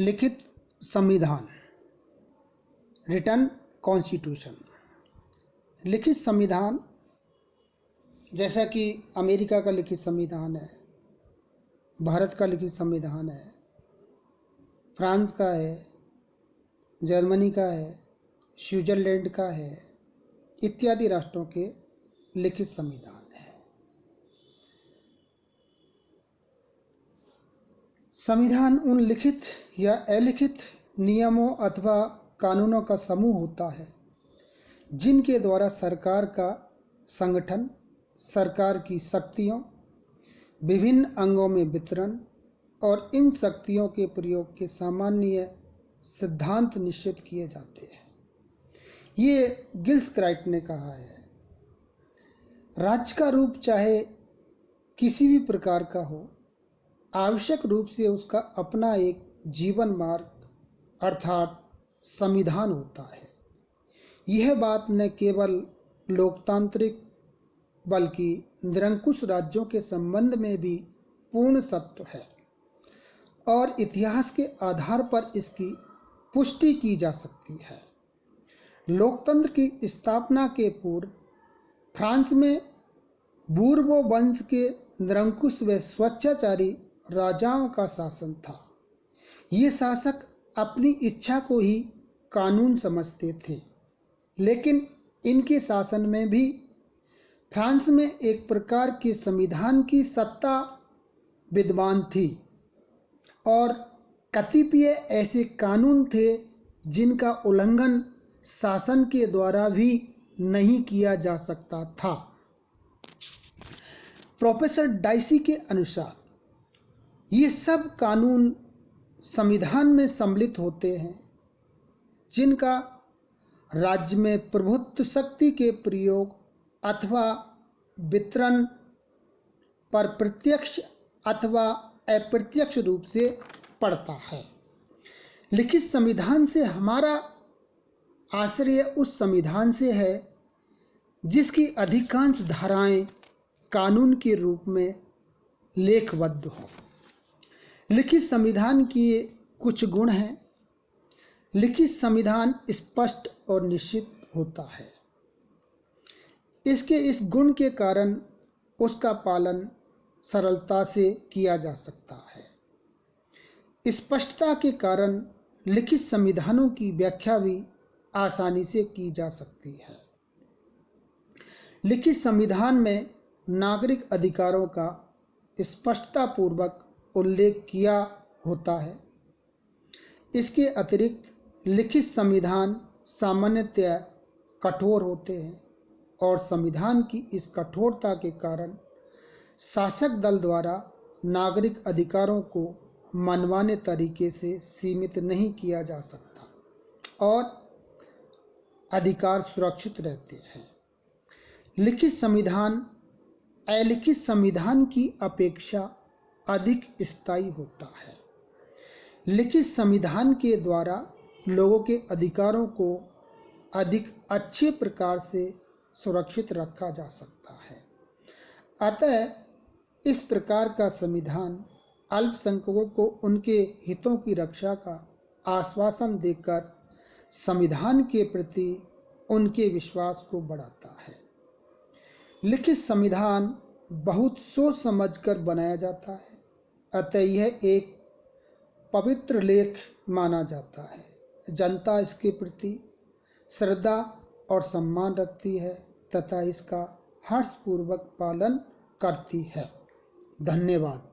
लिखित संविधान, written constitution. लिखित संविधान जैसा कि अमेरिका का लिखित संविधान है, भारत का लिखित संविधान है, फ्रांस का है, जर्मनी का है, स्विट्ज़रलैंड का है, इत्यादि राष्ट्रों के लिखित संविधान है। संविधान उन लिखित या अलिखित नियमों अथवा कानूनों का समूह होता है जिनके द्वारा सरकार का संगठन, सरकार की शक्तियों, विभिन्न अंगों में वितरण और इन शक्तियों के प्रयोग के सामान्य सिद्धांत निश्चित किए जाते हैं। ये गिल्स-क्राइट ने कहा है, राज्य का रूप चाहे किसी भी प्रकार का हो, आवश्यक रूप से उसका अपना एक जीवन मार्ग अर्थात संविधान होता है। यह बात न केवल लोकतांत्रिक बल्कि निरंकुश राज्यों के संबंध में भी पूर्ण सत्य है और इतिहास के आधार पर इसकी पुष्टि की जा सकती है। लोकतंत्र की स्थापना के पूर्व फ्रांस में बूर्बो वंश के निरंकुश व स्वेच्छाचारी राजाओं का शासन था। ये शासक अपनी इच्छा को ही कानून समझते थे, लेकिन इनके शासन में भी फ्रांस में एक प्रकार के संविधान की सत्ता विद्यमान थी और कतिपय ऐसे कानून थे जिनका उल्लंघन शासन के द्वारा भी नहीं किया जा सकता था। प्रोफेसर डाइसी के अनुसार ये सब कानून संविधान में सम्मिलित होते हैं जिनका राज्य में प्रभुत्व शक्ति के प्रयोग अथवा वितरण पर प्रत्यक्ष अथवा अप्रत्यक्ष रूप से पड़ता है। लिखित संविधान से हमारा आश्रय उस संविधान से है जिसकी अधिकांश धाराएं कानून के रूप में लेखबद्ध हो। लिखित संविधान के कुछ गुण हैं। लिखित संविधान स्पष्ट और निश्चित होता है। इसके इस गुण के कारण उसका पालन सरलता से किया जा सकता है। स्पष्टता के कारण लिखित संविधानों की व्याख्या भी आसानी से की जा सकती है। लिखित संविधान में नागरिक अधिकारों का स्पष्टतापूर्वक उल्लेख किया होता है। इसके अतिरिक्त लिखित संविधान सामान्यतया कठोर होते हैं और संविधान की इस कठोरता के कारण शासक दल द्वारा नागरिक अधिकारों को मनमाने तरीके से सीमित नहीं किया जा सकता और अधिकार सुरक्षित रहते हैं। लिखित संविधान अलिखित संविधान की अपेक्षा अधिक स्थायी होता है। लिखित संविधान के द्वारा लोगों के अधिकारों को अधिक अच्छे प्रकार से सुरक्षित रखा जा सकता है। अतः इस प्रकार का संविधान अल्पसंख्यकों को उनके हितों की रक्षा का आश्वासन देकर संविधान के प्रति उनके विश्वास को बढ़ाता है। लिखित संविधान बहुत सोच समझकर बनाया जाता है, अतः यह एक पवित्र लेख माना जाता है। जनता इसके प्रति श्रद्धा और सम्मान रखती है तथा इसका हर्षपूर्वक पालन करती है। धन्यवाद।